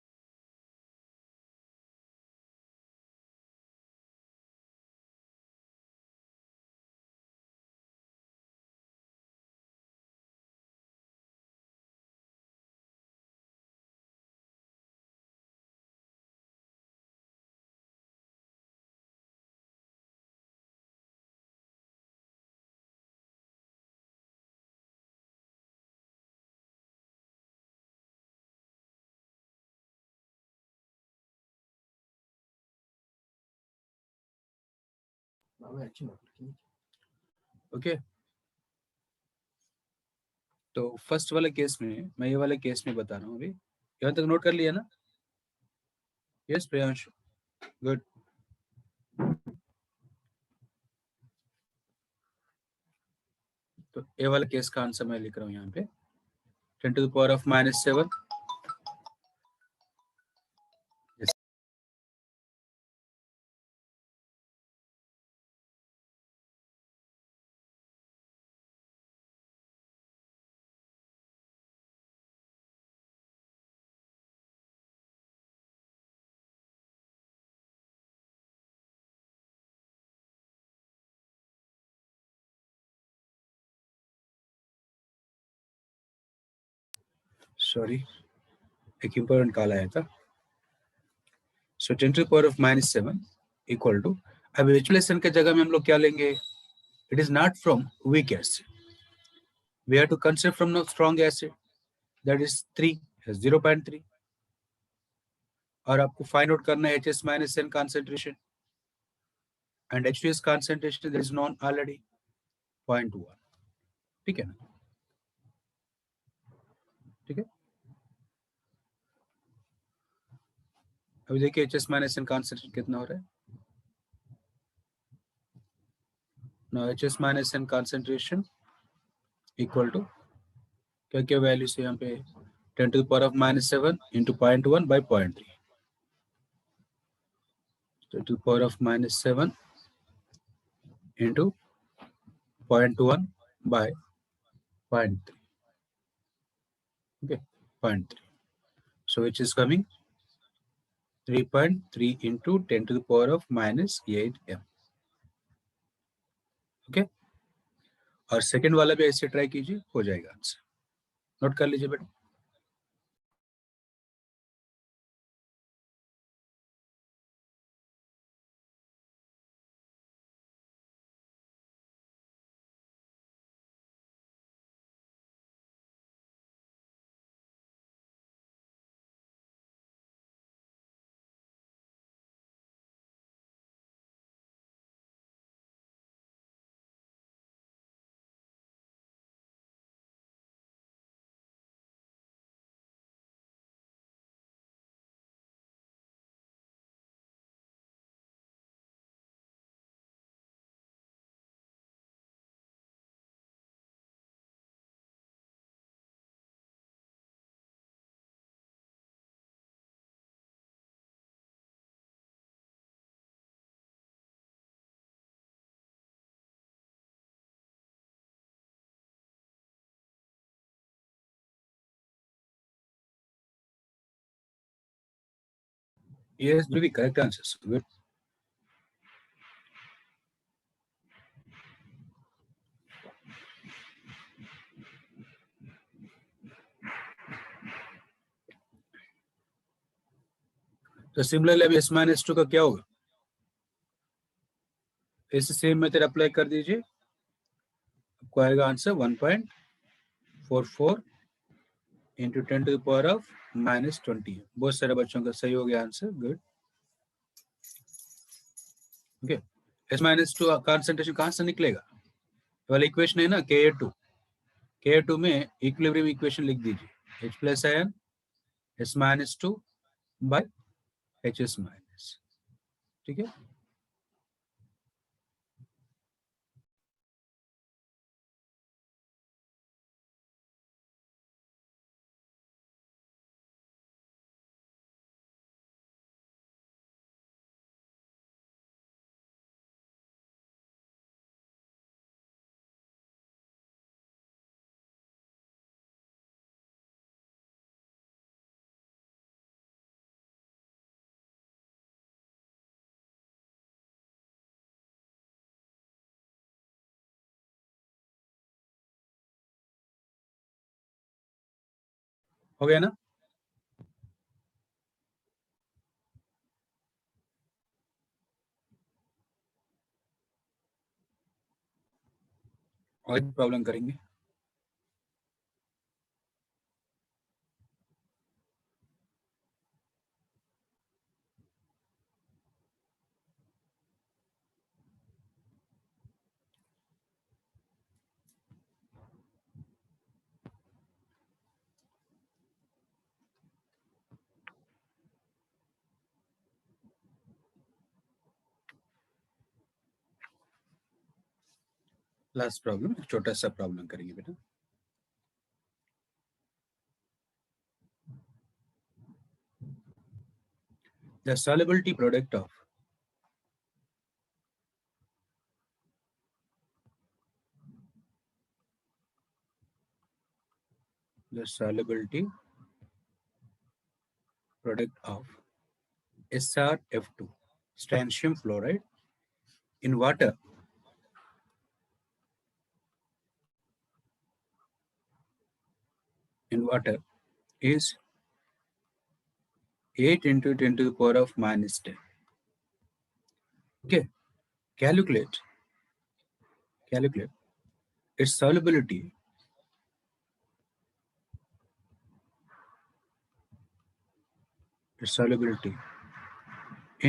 ओके, तो फर्स्ट वाले केस में मैं ये वाले केस में बता रहा हूँ. अभी यहाँ तक नोट कर लिया ना? Yes Priyanshu, good. तो ए वाले केस का आंसर मैं लिख रहा हूँ यहाँ पे 10 to the power of minus 7. Yes. Sorry, एक इंपॉर्टेंट कॉल आया था. So 10 to the power of minus 7 equal to, अब विचुलेशन के जगह में हम लोग क्या लेंगे? It is not from weak acid, we have to consider from no strong acid, that is 3, 0.3. और आपको फाइंड आउट करना है HS minus N concentration and H2S concentration that is known already, 0.1. ठीक है ना? ठीक है. अभी देखिए HS minus N concentration कितना हो रहा है. Now HS minus N concentration equal to क्या क्या वैल्यूज है यहाँ पे? 10 to the power of minus 7 into 0.1 by 0.3. 10 to the power of minus 7 into 0.1 by 0.3. Okay, 0.3. So which is coming 3.3 into 10 to the power of minus 8 m. Okay, और second वाला भी ऐसे try कीजिए, हो जाएगा आंसर. नोट कर लीजिए बेटा. Yes, will be correct answers. Good. तो सिमिलरली अभी s माइनस 2 का क्या होगा? ऐसे सेम मेथड अप्लाई कर दीजिए, आपको आएगा answer 1.44 into 10 to the power of -20। बहुत सारे बच्चों का सही हो गया answer. Good. Okay, s minus 2 concentration कहाँ से निकलेगा? वाला इक्वेशन है ना Ka2 में इक्विलिब्रियम इक्वेशन लिख दीजिए, H plus ion s minus 2 by HS minus. ठीक है, हो गया ना? और प्रॉब्लम करेंगे। लास्ट प्रॉब्लम, छोटा सा प्रॉब्लम करेंगे बेटा। The solubility product of the solubility product of SrF2 strontium fluoride in water is 8 into 10 to the power of -10. Okay, calculate its solubility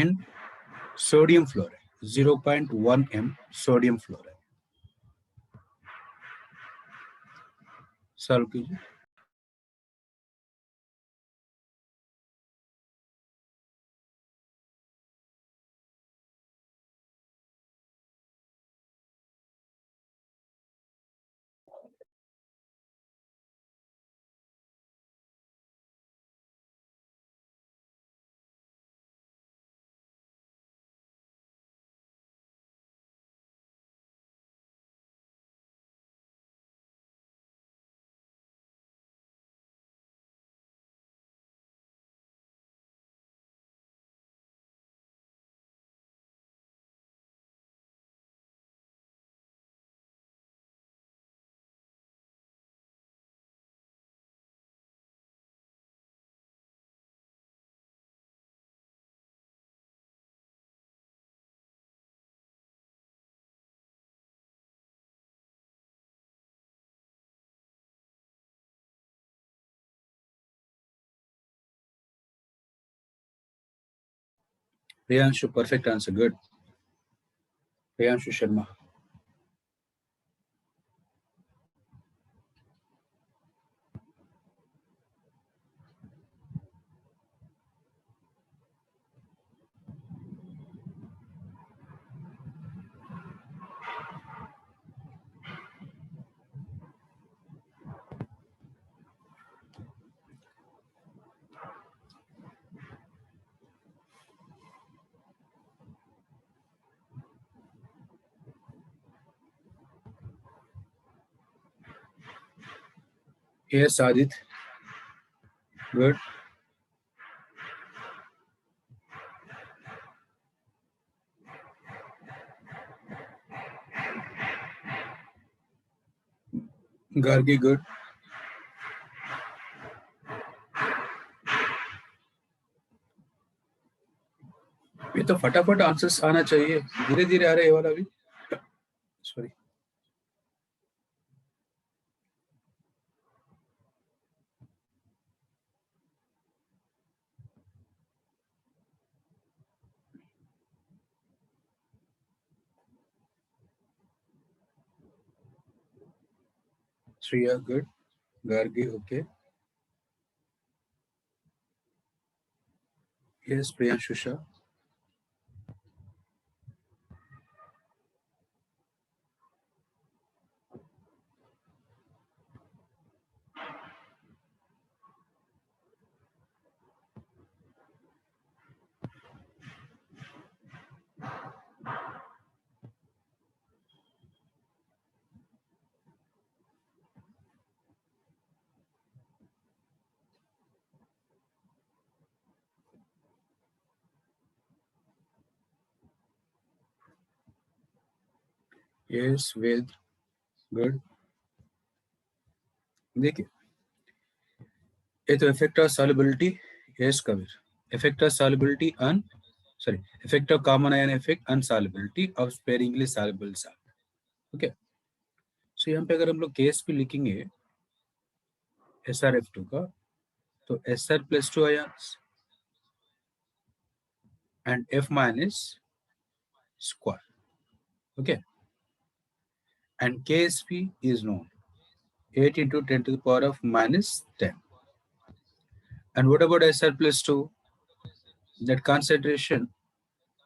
in sodium fluoride, 0.1 m sodium fluoride. Solve कीजिए। Priyanshu, perfect answer. Good. Priyanshu Sharma. Yes, Adit. Good. Gargi, good. ये तो फटाफट answers आना चाहिए, धीरे धीरे आ रहे ये वाला भी. Sorry. Shreya, good. Gargi, okay. Yes, Priyanshu Shah. Yes, Ved, good. देखिए, ये तो effect of solubility. Yes, Kabir. Effect of solubility on, sorry, effect of common ion effect on solubility of sparingly soluble salt. Okay. So यहाँ पे अगर हम लोग case भी लिखेंगे SrF2 का, तो Sr plus 2 ions and F minus square. Okay. And Ksp is known 8 into 10 to the power of minus 10. And what about Sr plus 2? That concentration,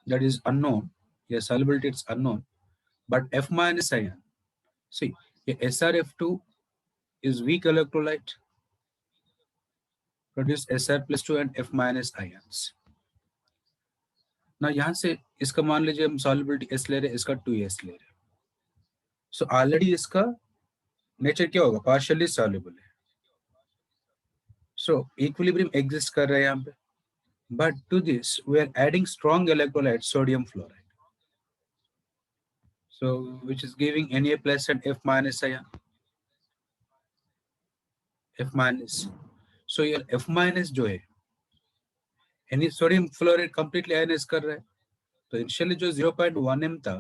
that is unknown. Yeah, solubility it's unknown. But F minus ion. See, SrF2 is weak electrolyte, produce Sr plus 2 and F minus ions. ना यहाँ से इसका मान लीजिए हम solubility S ले रहे हैं, इसका 2S ले रहे हैं. So already इसका नेचर क्या होगा, पार्शियली soluble है. So equilibrium exist कर रहा है यहाँ पे. But to this we are adding strong electrolyte sodium fluoride. So which is giving Na plus and F minus ion. F minus. So your F minus जो है, यानी sodium fluoride completely ionise कर रहा है. तो इनिशियली जो 0.1 m था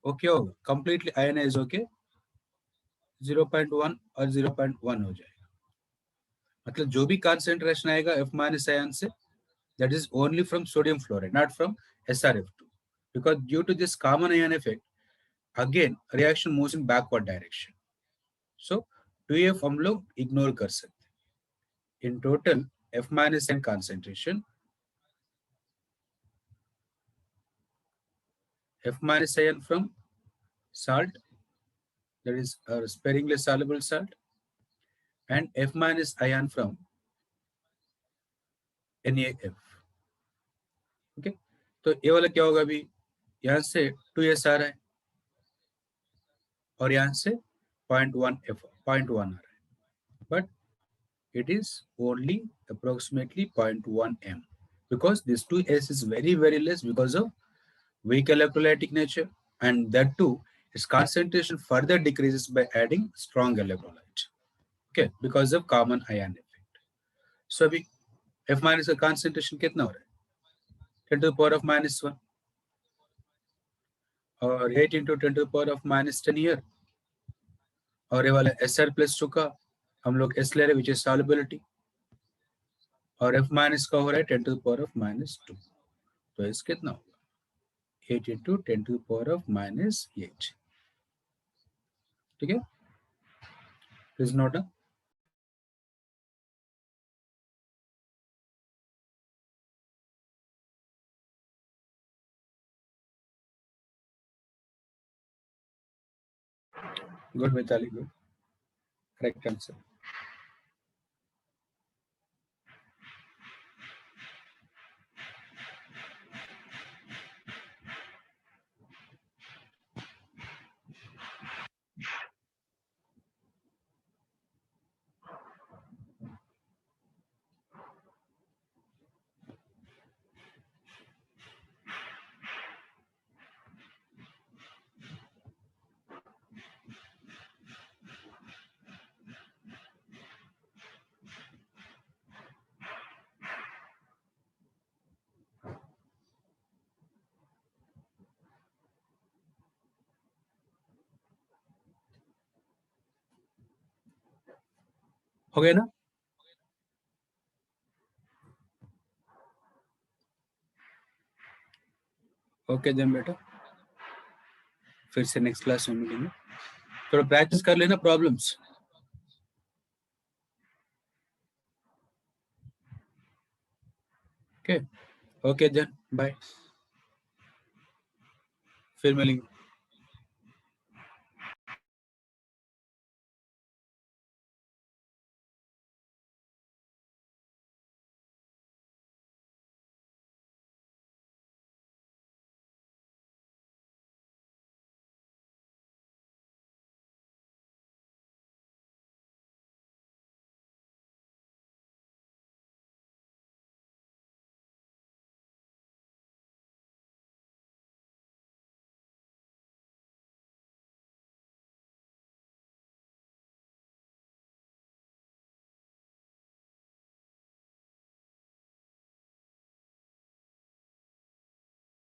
वो क्या होगा, कंप्लीटली आयनाइज होके 0.1 और 0.1 हो जाएगा. मतलब जो भी कॉन्सेंट्रेशन आएगा F माइनस आयन से, that is only from sodium fluoride, not from SrF2, because due to this common ion effect, again reaction moves in backward direction. So 2F हम लोग इग्नोर कर सकते हैं. In total F minus ion concentration, F minus ion from salt, that is sparingly soluble salt, and F minus ion from NaF. Okay. तो ये वाला क्या होगा, अभी यहाँ से 2S आ रहा है और यहाँ से 0.1 आ रहा है, but it is only approximately 0.1 m, because this 2S is very very less because of weak electrolytic nature, and that too its concentration further decreases by adding strong electrolyte. Okay, because of common ion effect. So अभी F minus का concentration कितना हो रहा है, 10 to the power of minus 1 और 8 into 10 to the power of minus 10 here. और ये वाला Sr plus 2 का हम लोग S ले रहे, which is solubility, और F minus का हो रहा है 10 to the power of minus 2. तो S कितना होगा, 8 into 10 to the power of minus 8. ठीक है, is not a. Good Mitali, good, correct answer. हो गया ना? ओके देन बेटा, फिर से नेक्स्ट क्लास में मिलेंगे। थोड़ा प्रैक्टिस कर लेना problems. Okay okay then bye, फिर मिलेंगे।